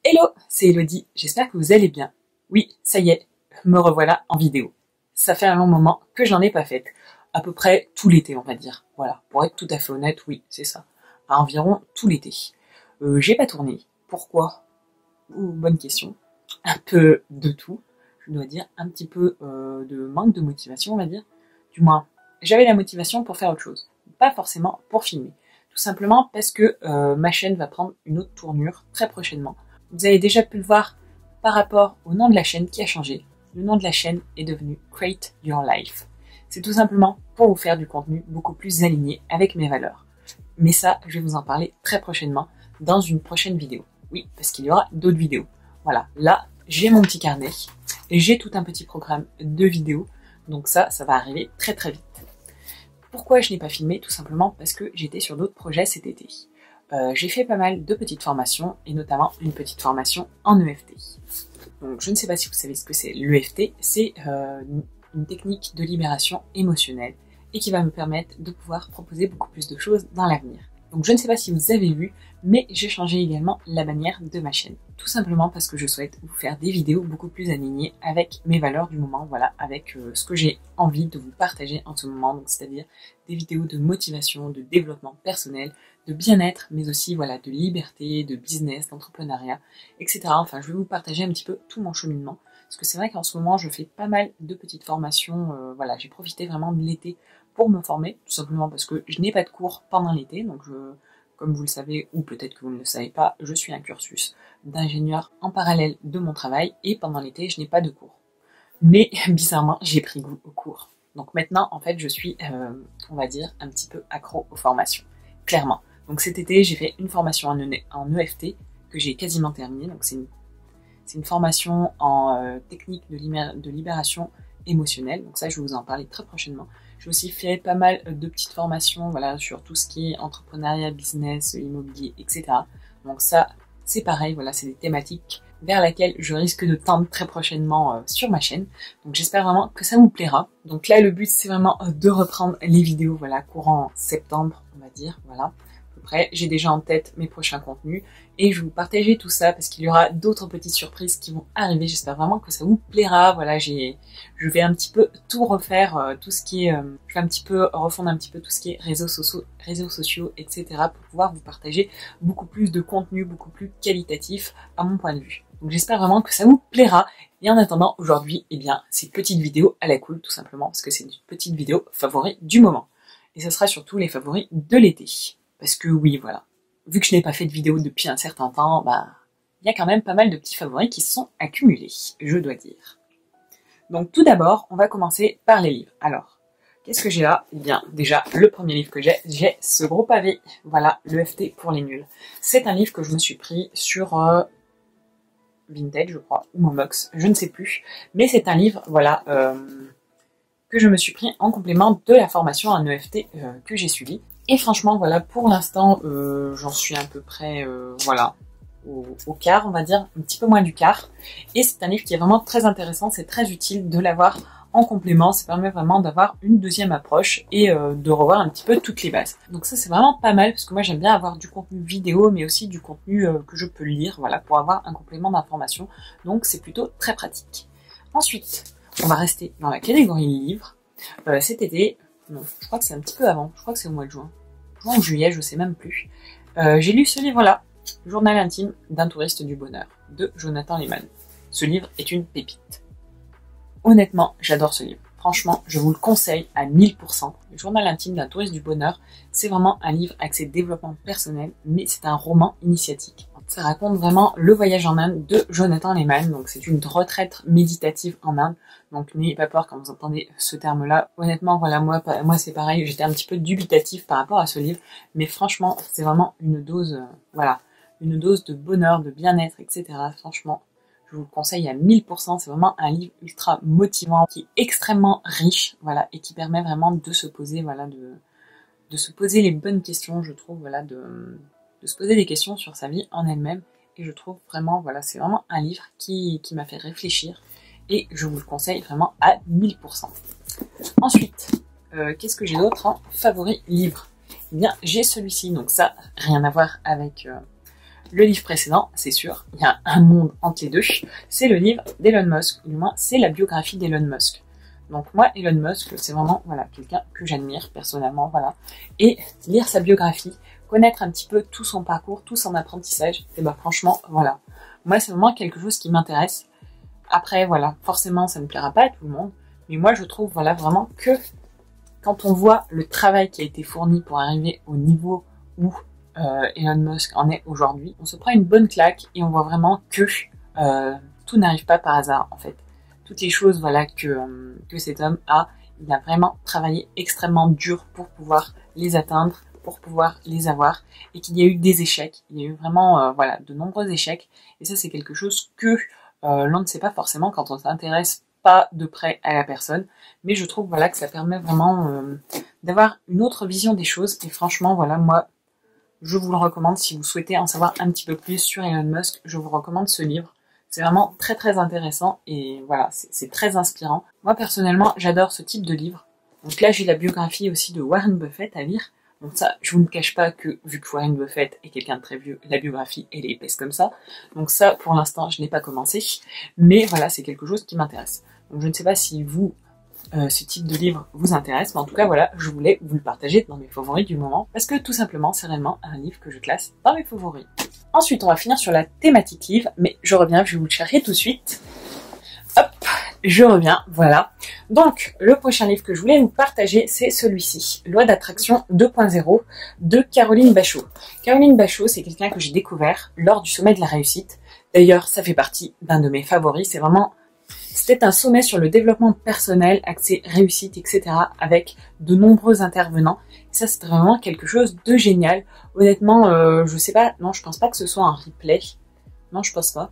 Hello, c'est Elodie, j'espère que vous allez bien. Oui, ça y est, me revoilà en vidéo. Ça fait un long moment que j'en ai pas faite. À peu près tout l'été, on va dire. Voilà, pour être tout à fait honnête, oui, c'est ça. À environ tout l'été. J'ai pas tourné. Pourquoi? Bonne question. Un peu de tout, je dois dire. Un petit peu de manque de motivation, on va dire. Du moins, j'avais la motivation pour faire autre chose. Pas forcément pour filmer. Tout simplement parce que ma chaîne va prendre une autre tournure très prochainement. Vous avez déjà pu le voir par rapport au nom de la chaîne qui a changé. Le nom de la chaîne est devenu Create Your Life. C'est tout simplement pour vous faire du contenu beaucoup plus aligné avec mes valeurs. Mais ça, je vais vous en parler très prochainement dans une prochaine vidéo. Oui, parce qu'il y aura d'autres vidéos. Voilà, là, j'ai mon petit carnet et j'ai tout un petit programme de vidéos. Donc ça va arriver très très vite. Pourquoi je n'ai pas filmé? Tout simplement parce que j'étais sur d'autres projets cet été. J'ai fait pas mal de petites formations et notamment une petite formation en EFT. Donc je ne sais pas si vous savez ce que c'est. L'EFT, c'est une technique de libération émotionnelle et qui va me permettre de pouvoir proposer beaucoup plus de choses dans l'avenir. Donc je ne sais pas si vous avez vu, mais j'ai changé également la bannière de ma chaîne. Tout simplement parce que je souhaite vous faire des vidéos beaucoup plus alignées avec mes valeurs du moment, voilà, avec ce que j'ai envie de vous partager en ce moment, donc c'est-à-dire des vidéos de motivation, de développement personnel, de bien-être, mais aussi voilà, de liberté, de business, d'entrepreneuriat, etc. Enfin, je vais vous partager un petit peu tout mon cheminement, parce que c'est vrai qu'en ce moment, je fais pas mal de petites formations, voilà, j'ai profité vraiment de l'été pour me former, tout simplement parce que je n'ai pas de cours pendant l'été, donc comme vous le savez, ou peut-être que vous ne le savez pas, je suis un cursus d'ingénieur en parallèle de mon travail, et pendant l'été, je n'ai pas de cours. Mais bizarrement, j'ai pris goût aux cours. Donc maintenant, en fait, je suis, on va dire, un petit peu accro aux formations, clairement. Donc cet été, j'ai fait une formation en EFT que j'ai quasiment terminée. Donc c'est une formation en technique de libération émotionnelle. Donc ça, je vais vous en parler très prochainement. J'ai aussi fait pas mal de petites formations, voilà, sur tout ce qui est entrepreneuriat, business, immobilier, etc. Donc ça, c'est pareil, voilà, c'est des thématiques vers laquelle je risque de tendre très prochainement sur ma chaîne. Donc j'espère vraiment que ça vous plaira. Donc là, le but, c'est vraiment de reprendre les vidéos, voilà, courant septembre, on va dire, voilà. J'ai déjà en tête mes prochains contenus et je vais vous partager tout ça parce qu'il y aura d'autres petites surprises qui vont arriver. J'espère vraiment que ça vous plaira. Voilà, je vais un petit peu tout refaire, tout ce qui est, je vais un petit peu refondre un petit peu tout ce qui est réseaux sociaux, etc. pour pouvoir vous partager beaucoup plus de contenu, beaucoup plus qualitatif à mon point de vue. Donc j'espère vraiment que ça vous plaira. Et en attendant, aujourd'hui, eh bien, c'est une petite vidéo à la cool, tout simplement, parce que c'est une petite vidéo favori du moment. Et ce sera surtout les favoris de l'été. Parce que oui, voilà, vu que je n'ai pas fait de vidéo depuis un certain temps, il y a quand même pas mal de petits favoris qui se sont accumulés, je dois dire. Donc tout d'abord, on va commencer par les livres. Alors, qu'est-ce que j'ai là? Eh bien, déjà, le premier livre que j'ai ce gros pavé, voilà, l'EFT pour les nuls. C'est un livre que je me suis pris sur Vinted, je crois, ou Momox, je ne sais plus. Mais c'est un livre, voilà, que je me suis pris en complément de la formation en EFT que j'ai suivie. Et franchement, voilà, pour l'instant, j'en suis à peu près, voilà, au quart, on va dire, un petit peu moins du quart. Et c'est un livre qui est vraiment très intéressant, c'est très utile de l'avoir en complément. Ça permet vraiment d'avoir une deuxième approche et de revoir un petit peu toutes les bases. Donc ça, c'est vraiment pas mal, parce que moi, j'aime bien avoir du contenu vidéo, mais aussi du contenu que je peux lire, voilà, pour avoir un complément d'information. Donc c'est plutôt très pratique. Ensuite, on va rester dans la catégorie livres. Cet été... Non, je crois que c'est un petit peu avant, je crois que c'est au mois de juin ou juillet, je sais même plus. J'ai lu ce livre-là, Journal intime d'un touriste du bonheur, de Jonathan Lehman. Ce livre est une pépite. Honnêtement, j'adore ce livre. Franchement, je vous le conseille à 1000%. Le Journal intime d'un touriste du bonheur, c'est vraiment un livre axé développement personnel, mais c'est un roman initiatique. Ça raconte vraiment le voyage en Inde de Jonathan Lehman, donc c'est une retraite méditative en Inde. Donc n'ayez pas peur quand vous entendez ce terme-là. Honnêtement, voilà, moi c'est pareil, j'étais un petit peu dubitatif par rapport à ce livre, mais franchement, c'est vraiment une dose, voilà, une dose de bonheur, de bien-être, etc. Franchement, je vous le conseille à 1000%. C'est vraiment un livre ultra motivant, qui est extrêmement riche, voilà, et qui permet vraiment de se poser, voilà, de se poser les bonnes questions, je trouve, voilà, de se poser des questions sur sa vie en elle-même. Et je trouve vraiment, voilà, c'est vraiment un livre qui m'a fait réfléchir. Et je vous le conseille vraiment à 1000%. Ensuite, qu'est-ce que j'ai d'autre en favori livre? Eh bien, j'ai celui-ci, donc ça, rien à voir avec Le livre précédent, c'est sûr, il y a un monde entre les deux, c'est le livre d'Elon Musk, ou du moins c'est la biographie d'Elon Musk. Donc moi, Elon Musk, c'est vraiment quelqu'un que j'admire personnellement, et lire sa biographie, connaître un petit peu tout son parcours, tout son apprentissage, et franchement, moi c'est vraiment quelque chose qui m'intéresse. Après, forcément ça ne plaira pas à tout le monde, mais moi je trouve vraiment que quand on voit le travail qui a été fourni pour arriver au niveau où Elon Musk en est aujourd'hui, on se prend une bonne claque et on voit vraiment que tout n'arrive pas par hasard en fait. Toutes les choses que cet homme a, il a vraiment travaillé extrêmement dur pour pouvoir les atteindre, pour pouvoir les avoir, et qu'il y a eu des échecs, il y a eu vraiment de nombreux échecs, et ça c'est quelque chose que l'on ne sait pas forcément quand on s'intéresse pas de près à la personne, mais je trouve que ça permet vraiment d'avoir une autre vision des choses, et franchement moi je vous le recommande si vous souhaitez en savoir un petit peu plus sur Elon Musk, je vous recommande ce livre. C'est vraiment très très intéressant et c'est très inspirant. Moi personnellement, j'adore ce type de livre. Donc là, j'ai la biographie aussi de Warren Buffett à lire. Donc ça, je vous ne cache pas que, vu que Warren Buffett est quelqu'un de très vieux, la biographie, elle est épaisse comme ça. Donc ça, pour l'instant, je n'ai pas commencé. Mais c'est quelque chose qui m'intéresse. Donc je ne sais pas si vous, ce type de livre vous intéresse, mais en tout cas je voulais vous le partager dans mes favoris du moment, parce que tout simplement c'est réellement un livre que je classe dans mes favoris. Ensuite on va finir sur la thématique livre, mais je reviens, je vais vous le chercher tout de suite. Hop, je reviens, Donc le prochain livre que je voulais vous partager, c'est celui-ci, Loi d'attraction 2.0 de Caroline Bachot. Caroline Bachot, c'est quelqu'un que j'ai découvert lors du sommet de la réussite. D'ailleurs ça fait partie d'un de mes favoris, c'était un sommet sur le développement personnel, axé réussite, etc. avec de nombreux intervenants. Et ça, c'était vraiment quelque chose de génial. Honnêtement, je sais pas, non, je pense pas que ce soit un replay. Non, je pense pas.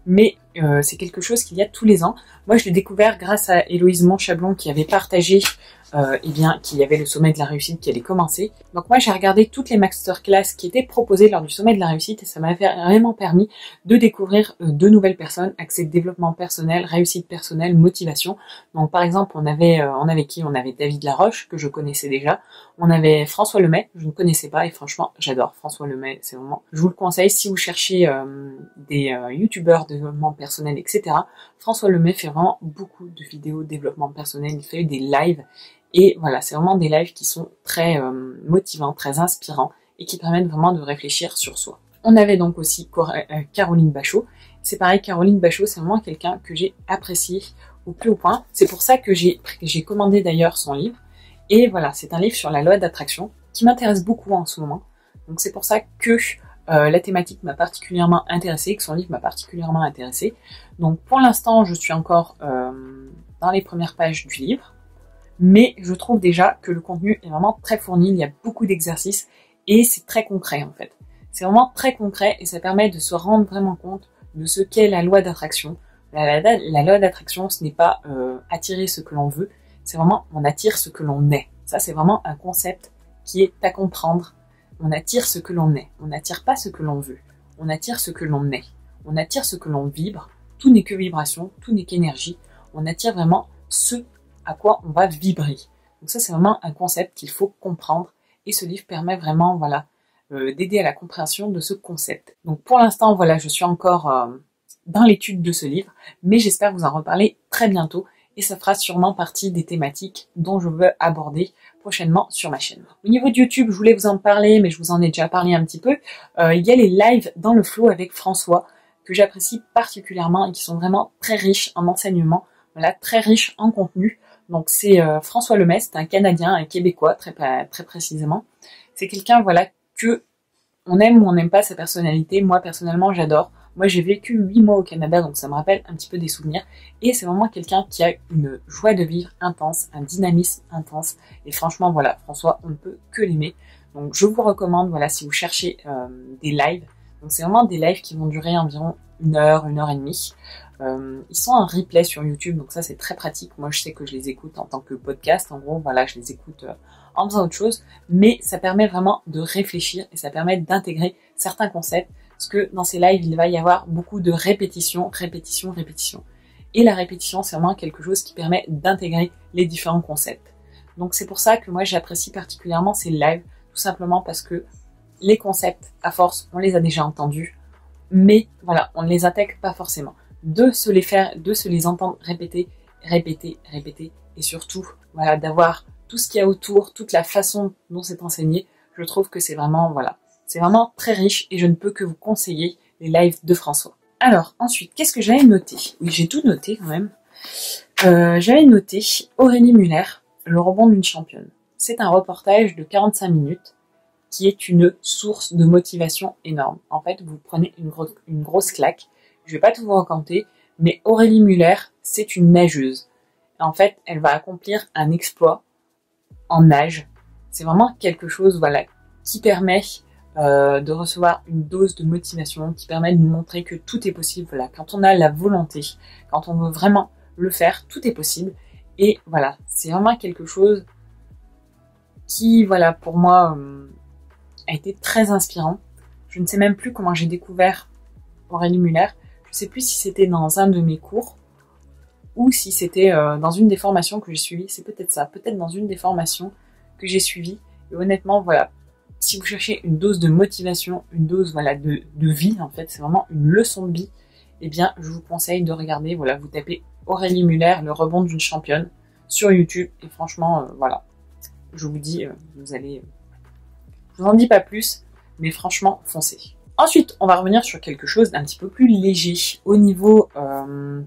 Mais c'est quelque chose qu'il y a tous les ans. Moi, je l'ai découvert grâce à Héloïse Montchablon qui avait partagé qu'il y avait le sommet de la réussite qui allait commencer. Donc moi, j'ai regardé toutes les masterclass qui étaient proposées lors du sommet de la réussite et ça m'a vraiment permis de découvrir de nouvelles personnes, accès de développement personnel, réussite personnelle, motivation. Donc par exemple, on avait qui? On avait David Laroche, que je connaissais déjà. On avait François Lemay, je ne connaissais pas et franchement, j'adore François Lemay. C'est vraiment, je vous le conseille si vous cherchez des youtubeurs de développement personnel, etc. François Lemay fait vraiment beaucoup de vidéos de développement personnel. Il fait des lives. Et c'est vraiment des lives qui sont très motivants, très inspirants et qui permettent vraiment de réfléchir sur soi. On avait donc aussi Caroline Bachot. C'est pareil, Caroline Bachot, c'est vraiment quelqu'un que j'ai apprécié au plus haut point. C'est pour ça que j'ai commandé d'ailleurs son livre. Et c'est un livre sur la loi d'attraction qui m'intéresse beaucoup en ce moment. Donc c'est pour ça que la thématique m'a particulièrement intéressée, que son livre m'a particulièrement intéressée. Donc pour l'instant, je suis encore dans les premières pages du livre. Mais je trouve déjà que le contenu est vraiment très fourni, il y a beaucoup d'exercices et c'est très concret en fait. C'est vraiment très concret et ça permet de se rendre vraiment compte de ce qu'est la loi d'attraction. La loi d'attraction, ce n'est pas attirer ce que l'on veut, c'est vraiment on attire ce que l'on est. Ça c'est vraiment un concept qui est à comprendre. On attire ce que l'on est, on n'attire pas ce que l'on veut, on attire ce que l'on est, on attire ce que l'on vibre, tout n'est que vibration, tout n'est qu'énergie, on attire vraiment ce à quoi on va vibrer. Donc ça c'est vraiment un concept qu'il faut comprendre et ce livre permet vraiment d'aider à la compréhension de ce concept. Donc pour l'instant je suis encore dans l'étude de ce livre, mais j'espère vous en reparler très bientôt et ça fera sûrement partie des thématiques dont je veux aborder prochainement sur ma chaîne. Au niveau de YouTube, je voulais vous en parler, mais je vous en ai déjà parlé un petit peu. Il y a les lives dans le flow avec François que j'apprécie particulièrement et qui sont vraiment très riches en enseignement, très riches en contenu. Donc c'est François Lemay, c'est un Canadien, un Québécois très précisément. C'est quelqu'un que on aime ou on n'aime pas sa personnalité. Moi personnellement j'adore. Moi j'ai vécu 8 mois au Canada donc ça me rappelle un petit peu des souvenirs. Et c'est vraiment quelqu'un qui a une joie de vivre intense, un dynamisme intense. Et franchement François on ne peut que l'aimer. Donc je vous recommande si vous cherchez des lives. Donc c'est vraiment des lives qui vont durer environ 1 heure et demie. Ils sont en replay sur YouTube, donc ça c'est très pratique. Moi je sais que je les écoute en tant que podcast, en gros je les écoute en faisant autre chose, mais ça permet vraiment de réfléchir et ça permet d'intégrer certains concepts, parce que dans ces lives il va y avoir beaucoup de répétition. Et la répétition c'est vraiment quelque chose qui permet d'intégrer les différents concepts. Donc c'est pour ça que moi j'apprécie particulièrement ces lives, tout simplement parce que les concepts, à force, on les a déjà entendus, mais voilà, on ne les intègre pas forcément. De se les entendre répéter, et surtout, voilà, d'avoir tout ce qu'il y a autour, toute la façon dont c'est enseigné, je trouve que c'est vraiment, voilà, c'est vraiment très riche et je ne peux que vous conseiller les lives de François. Alors, ensuite, qu'est-ce que j'avais noté? Oui, j'ai tout noté quand même. J'avais noté Aurélie Muller, le rebond d'une championne. C'est un reportage de 45 minutes qui est une source de motivation énorme. En fait, vous prenez une grosse claque. Je vais pas tout vous raconter, mais Aurélie Muller, c'est une nageuse. En fait, elle va accomplir un exploit en nage. C'est vraiment quelque chose, voilà, qui permet de recevoir une dose de motivation, qui permet de nous montrer que tout est possible. Voilà, quand on a la volonté, quand on veut vraiment le faire, tout est possible. Et voilà, c'est vraiment quelque chose qui, voilà, pour moi, a été très inspirant. Je ne sais même plus comment j'ai découvert Aurélie Muller. Je ne sais plus si c'était dans un de mes cours ou si c'était dans une des formations que j'ai suivies. C'est peut-être ça, peut-être dans une des formations que j'ai suivies. Et honnêtement, voilà, si vous cherchez une dose de motivation, une dose, voilà, de vie, en fait, c'est vraiment une leçon de vie, eh bien, je vous conseille de regarder, voilà, vous tapez Aurélie Muller, le rebond d'une championne, sur YouTube, et franchement, voilà, je vous dis, vous allez... je vous en dis pas plus, mais franchement, foncez. Ensuite, on va revenir sur quelque chose d'un petit peu plus léger, au niveau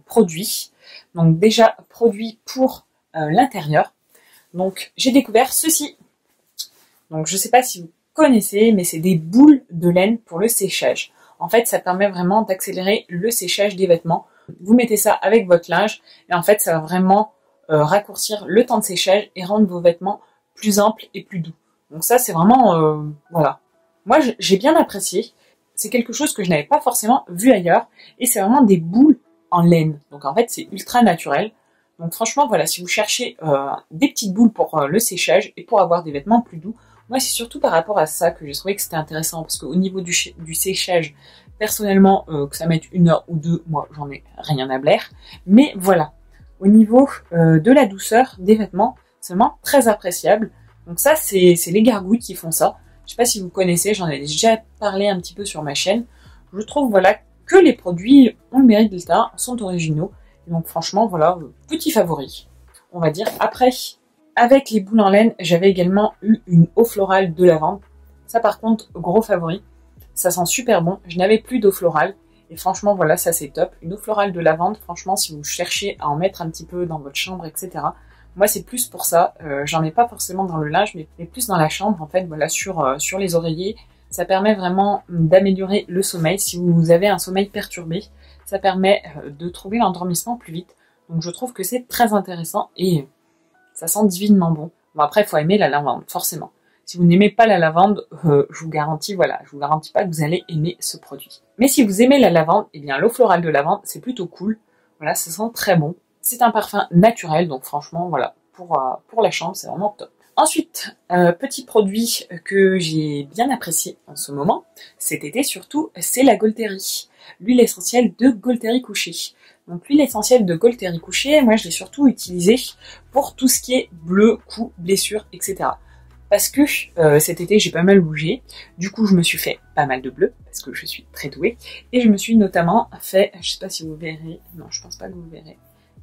produit. Donc déjà, produit pour l'intérieur. Donc, j'ai découvert ceci. Donc, je sais pas si vous connaissez, mais c'est des boules de laine pour le séchage. En fait, ça permet vraiment d'accélérer le séchage des vêtements. Vous mettez ça avec votre linge, et en fait, ça va vraiment raccourcir le temps de séchage et rendre vos vêtements plus amples et plus doux. Donc ça, c'est vraiment... voilà. Moi, j'ai bien apprécié. C'est quelque chose que je n'avais pas forcément vu ailleurs. Et c'est vraiment des boules en laine. Donc en fait, c'est ultra naturel. Donc franchement, voilà, si vous cherchez des petites boules pour le séchage et pour avoir des vêtements plus doux, moi, c'est surtout par rapport à ça que j'ai trouvé que c'était intéressant. Parce qu'au niveau du séchage, personnellement, que ça mette 1 heure ou 2, moi, j'en ai rien à blaire. Mais voilà, au niveau de la douceur des vêtements, c'est vraiment très appréciable. Donc ça, c'est les gargouilles qui font ça. Je sais pas si vous connaissez, j'en ai déjà parlé un petit peu sur ma chaîne. Je trouve, voilà, que les produits ont le mérite d'être, sont originaux. Et donc franchement, voilà, petit favori, on va dire. Après, avec les boules en laine, j'avais également eu une eau florale de lavande. Ça par contre, gros favori. Ça sent super bon. Je n'avais plus d'eau florale. Et franchement, voilà, ça c'est top. Une eau florale de lavande, franchement, si vous cherchez à en mettre un petit peu dans votre chambre, etc., moi, c'est plus pour ça. J'en ai pas forcément dans le linge, mais plus dans la chambre, en fait, voilà, sur les oreillers. Ça permet vraiment d'améliorer le sommeil. Si vous avez un sommeil perturbé, ça permet de trouver l'endormissement plus vite. Donc, je trouve que c'est très intéressant et ça sent divinement bon. Bon, après, il faut aimer la lavande, forcément. Si vous n'aimez pas la lavande, je vous garantis, voilà, je vous garantis pas que vous allez aimer ce produit. Mais si vous aimez la lavande, eh bien, l'eau florale de lavande, c'est plutôt cool. Voilà, ça sent très bon. C'est un parfum naturel, donc franchement, voilà, pour la chambre, c'est vraiment top. Ensuite, petit produit que j'ai bien apprécié en ce moment, cet été surtout, c'est la Golterie. L'huile essentielle de Golterie couché. Donc l'huile essentielle de Golterie couché, moi je l'ai surtout utilisée pour tout ce qui est bleu, coups, blessures, etc. Parce que cet été j'ai pas mal bougé, du coup je me suis fait pas mal de bleu, parce que je suis très douée, et je me suis notamment fait, je sais pas si vous verrez, non je pense pas que vous verrez,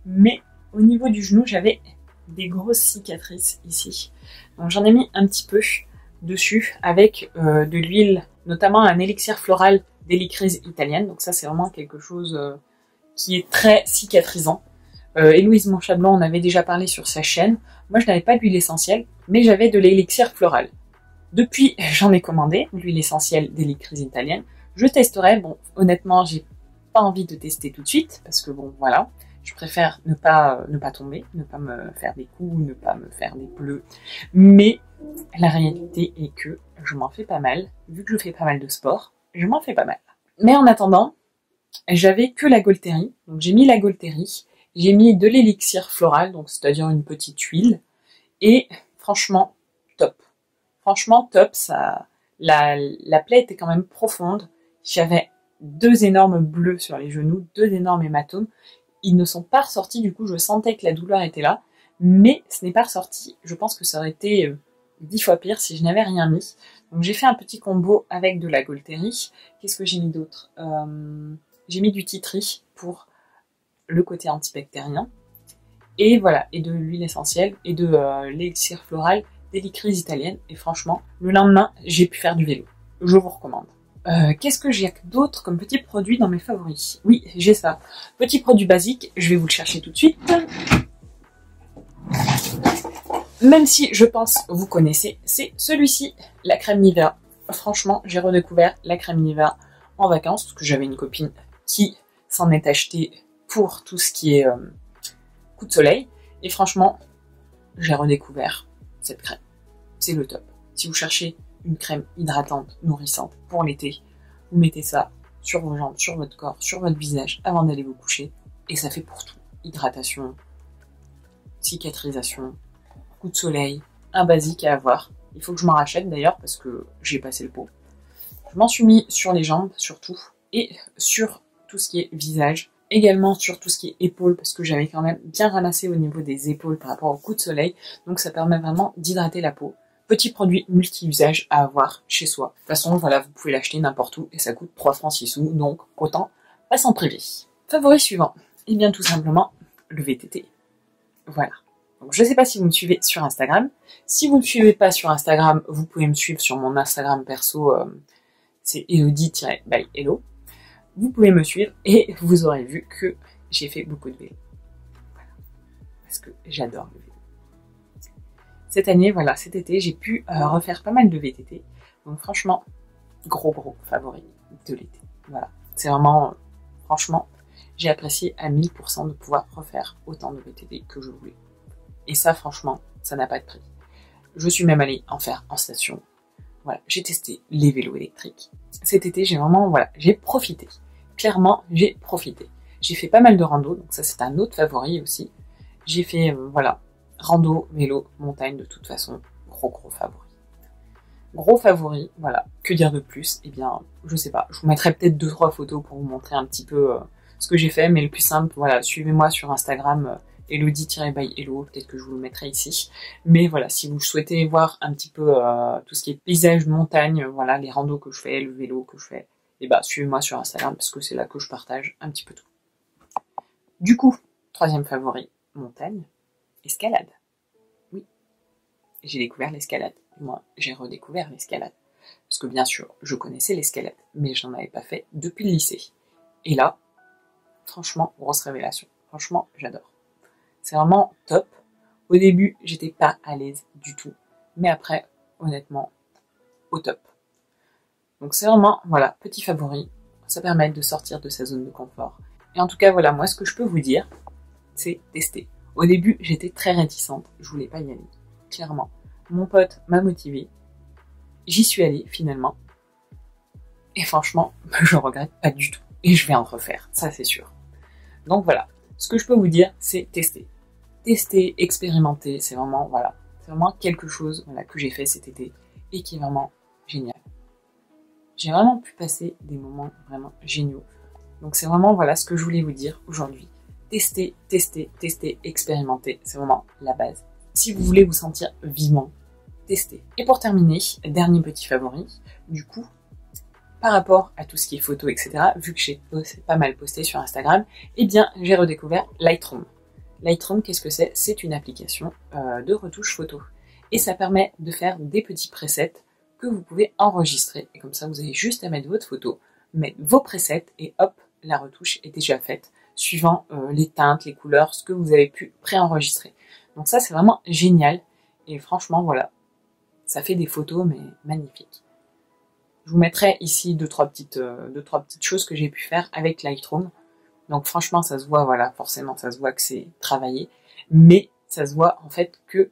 mais au niveau du genou, j'avais des grosses cicatrices ici. Donc j'en ai mis un petit peu dessus avec de l'huile, notamment un élixir floral d'Hélicrise italienne. Donc ça, c'est vraiment quelque chose qui est très cicatrisant. Héloïse Monchablon en avait déjà parlé sur sa chaîne. Moi, je n'avais pas d'huile essentielle, mais j'avais de l'élixir floral. Depuis, j'en ai commandé, l'huile essentielle d'Hélicrise italienne. Je testerai. Bon, honnêtement, j'ai pas envie de tester tout de suite, parce que bon, voilà. Je préfère ne pas tomber, ne pas me faire des coups, ne pas me faire des bleus. Mais la réalité est que je m'en fais pas mal. Vu que je fais pas mal de sport, je m'en fais pas mal. Mais en attendant, j'avais que la Golterie. Donc j'ai mis la Golterie, j'ai mis de l'élixir floral, donc c'est-à-dire une petite huile. Et franchement, top. Franchement, top. Ça, la plaie était quand même profonde. J'avais 2 énormes bleus sur les genoux, 2 énormes hématomes. Ils ne sont pas ressortis, du coup je sentais que la douleur était là, mais ce n'est pas ressorti. Je pense que ça aurait été 10 fois pire si je n'avais rien mis. Donc j'ai fait un petit combo avec de la Gaulterie. Qu'est-ce que j'ai mis d'autre? J'ai mis du tea tree pour le côté antibactérien. Et voilà, et de l'huile essentielle et de l'élixir floral d'Hélicrise italienne. Et franchement, le lendemain, j'ai pu faire du vélo. Je vous recommande. Qu'est-ce que j'ai d'autre comme petit produit dans mes favoris? Oui, j'ai ça. Petit produit basique, je vais vous le chercher tout de suite. Même si je pense vous connaissez, c'est celui-ci, la crème Nivea. Franchement, j'ai redécouvert la crème Nivea en vacances, parce que j'avais une copine qui s'en est achetée pour tout ce qui est coup de soleil. Et franchement, j'ai redécouvert cette crème. C'est le top. Si vous cherchez une crème hydratante, nourrissante pour l'été, vous mettez ça sur vos jambes, sur votre corps, sur votre visage avant d'aller vous coucher. Et ça fait pour tout. Hydratation, cicatrisation, coup de soleil, un basique à avoir. Il faut que je m'en rachète d'ailleurs parce que j'ai passé le pot. Je m'en suis mis sur les jambes surtout et sur tout ce qui est visage. Également sur tout ce qui est épaules parce que j'avais quand même bien ramassé au niveau des épaules par rapport au coup de soleil. Donc ça permet vraiment d'hydrater la peau. Petit produit multi-usage à avoir chez soi. De toute façon, voilà, vous pouvez l'acheter n'importe où et ça coûte 3 francs 6 sous. Donc autant pas s'en priver. Favori suivant. Et bien tout simplement le VTT. Voilà. Donc, je ne sais pas si vous me suivez sur Instagram. Si vous ne me suivez pas sur Instagram, vous pouvez me suivre sur mon Instagram perso. C'est Elodie-by-Hello. Vous pouvez me suivre et vous aurez vu que j'ai fait beaucoup de vélo. Voilà. Parce que j'adore le vélo. Cette année, voilà, cet été, j'ai pu refaire pas mal de VTT. Donc franchement, gros favori de l'été. Voilà. C'est vraiment, franchement, j'ai apprécié à 1000% de pouvoir refaire autant de VTT que je voulais. Et ça, franchement, ça n'a pas de prix. Je suis même allée en faire en station. Voilà, j'ai testé les vélos électriques. Cet été, j'ai vraiment, voilà, j'ai profité. Clairement, j'ai profité. J'ai fait pas mal de rando, donc ça c'est un autre favori aussi. J'ai fait, voilà, rando, vélo, montagne de toute façon, gros favori. Gros favori, voilà. Que dire de plus? Eh bien, je sais pas. Je vous mettrai peut-être 2-3 photos pour vous montrer un petit peu ce que j'ai fait, mais le plus simple, voilà, suivez-moi sur Instagram, Elodie-by-Hello, peut-être que je vous le mettrai ici. Mais voilà, si vous souhaitez voir un petit peu tout ce qui est paysage, montagne, voilà, les randos que je fais, le vélo que je fais, et bah suivez-moi sur Instagram parce que c'est là que je partage un petit peu tout. Du coup, troisième favori, montagne, escalade. Oui, j'ai découvert l'escalade. Moi, j'ai redécouvert l'escalade. Parce que bien sûr, je connaissais l'escalade, mais je n'en avais pas fait depuis le lycée. Et là, franchement, grosse révélation. Franchement, j'adore. C'est vraiment top. Au début, j'étais pas à l'aise du tout. Mais après, honnêtement, au top. Donc c'est vraiment, voilà, petit favori. Ça permet de sortir de sa zone de confort. Et en tout cas, voilà, moi, ce que je peux vous dire, c'est tester. Au début, j'étais très réticente. Je voulais pas y aller. Clairement. Mon pote m'a motivée. J'y suis allée, finalement. Et franchement, je regrette pas du tout. Et je vais en refaire. Ça, c'est sûr. Donc voilà. Ce que je peux vous dire, c'est tester. Tester, expérimenter. C'est vraiment, voilà. C'est vraiment quelque chose, voilà, que j'ai fait cet été. Et qui est vraiment génial. J'ai vraiment pu passer des moments vraiment géniaux. Donc c'est vraiment, voilà, ce que je voulais vous dire aujourd'hui. Tester, expérimenter. C'est vraiment la base. Si vous voulez vous sentir vivant, testez. Et pour terminer, dernier petit favori, du coup, par rapport à tout ce qui est photo, etc., vu que j'ai pas mal posté sur Instagram, eh bien, j'ai redécouvert Lightroom. Lightroom, qu'est-ce que c'est? C'est une application de retouche photo. Et ça permet de faire des petits presets que vous pouvez enregistrer. Et comme ça, vous avez juste à mettre votre photo, mettre vos presets, et hop, la retouche est déjà faite, suivant les teintes, les couleurs, ce que vous avez pu préenregistrer. Donc ça, c'est vraiment génial. Et franchement, voilà, ça fait des photos, mais magnifiques. Je vous mettrai ici deux, trois petites choses que j'ai pu faire avec Lightroom. Donc franchement, ça se voit, voilà, forcément, ça se voit que c'est travaillé. Mais ça se voit, en fait, que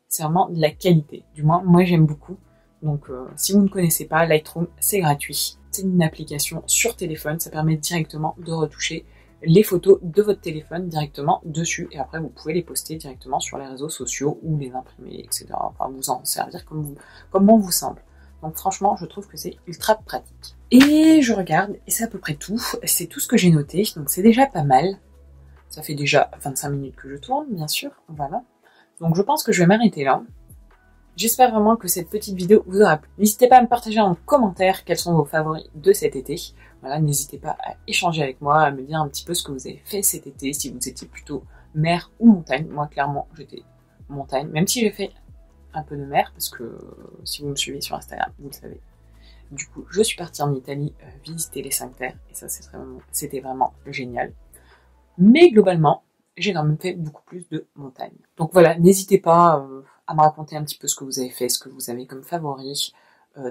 c'est vraiment de la qualité. Du moins, moi, j'aime beaucoup. Donc, si vous ne connaissez pas, Lightroom, c'est gratuit. C'est une application sur téléphone. Ça permet directement de retoucher les photos de votre téléphone directement dessus. Et après, vous pouvez les poster directement sur les réseaux sociaux ou les imprimer, etc. Enfin, vous en servir comme bon vous semble. Donc franchement, je trouve que c'est ultra pratique. Et je regarde, et c'est à peu près tout. C'est tout ce que j'ai noté, donc c'est déjà pas mal. Ça fait déjà 25 minutes que je tourne, bien sûr. Voilà. Donc je pense que je vais m'arrêter là. J'espère vraiment que cette petite vidéo vous aura plu. N'hésitez pas à me partager en commentaire quels sont vos favoris de cet été. Voilà, n'hésitez pas à échanger avec moi, à me dire un petit peu ce que vous avez fait cet été, si vous étiez plutôt mer ou montagne. Moi, clairement, j'étais montagne, même si j'ai fait un peu de mer, parce que si vous me suivez sur Instagram, vous le savez. Du coup, je suis partie en Italie visiter les 5 terres, et ça, c'était vraiment génial. Mais globalement, j'ai quand même fait beaucoup plus de montagne. Donc voilà, n'hésitez pas à me raconter un petit peu ce que vous avez fait, ce que vous avez comme favori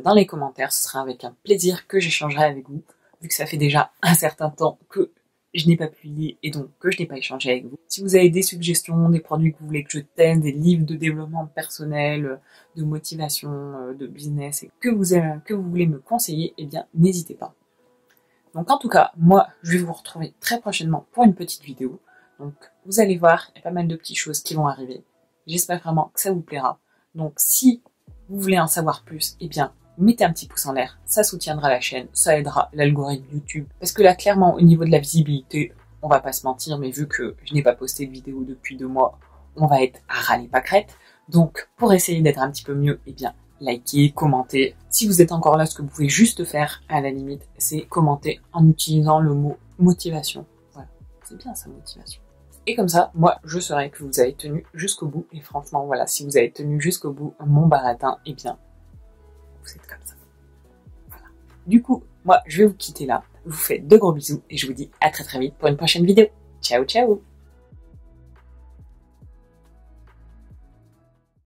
dans les commentaires. Ce sera avec un plaisir que j'échangerai avec vous, vu que ça fait déjà un certain temps que je n'ai pas publié et donc que je n'ai pas échangé avec vous. Si vous avez des suggestions, des produits que vous voulez que je teste, des livres de développement personnel, de motivation, de business, et que vous voulez me conseiller, eh bien n'hésitez pas. Donc en tout cas, moi je vais vous retrouver très prochainement pour une petite vidéo. Donc vous allez voir, il y a pas mal de petites choses qui vont arriver. J'espère vraiment que ça vous plaira. Donc si vous voulez en savoir plus, eh bien mettez un petit pouce en l'air, ça soutiendra la chaîne, ça aidera l'algorithme YouTube. Parce que là, clairement, au niveau de la visibilité, on va pas se mentir, mais vu que je n'ai pas posté de vidéo depuis 2 mois, on va être à râler pas crête. Donc, pour essayer d'être un petit peu mieux, eh bien, likez, commentez. Si vous êtes encore là, ce que vous pouvez juste faire, à la limite, c'est commenter en utilisant le mot motivation. Voilà, c'est bien ça, motivation. Et comme ça, moi, je saurai que vous avez tenu jusqu'au bout. Et franchement, voilà, si vous avez tenu jusqu'au bout mon baratin, eh bien, vous êtes comme ça. Voilà. Du coup, moi, je vais vous quitter là. Je vous fais de gros bisous et je vous dis à très très vite pour une prochaine vidéo. Ciao, ciao!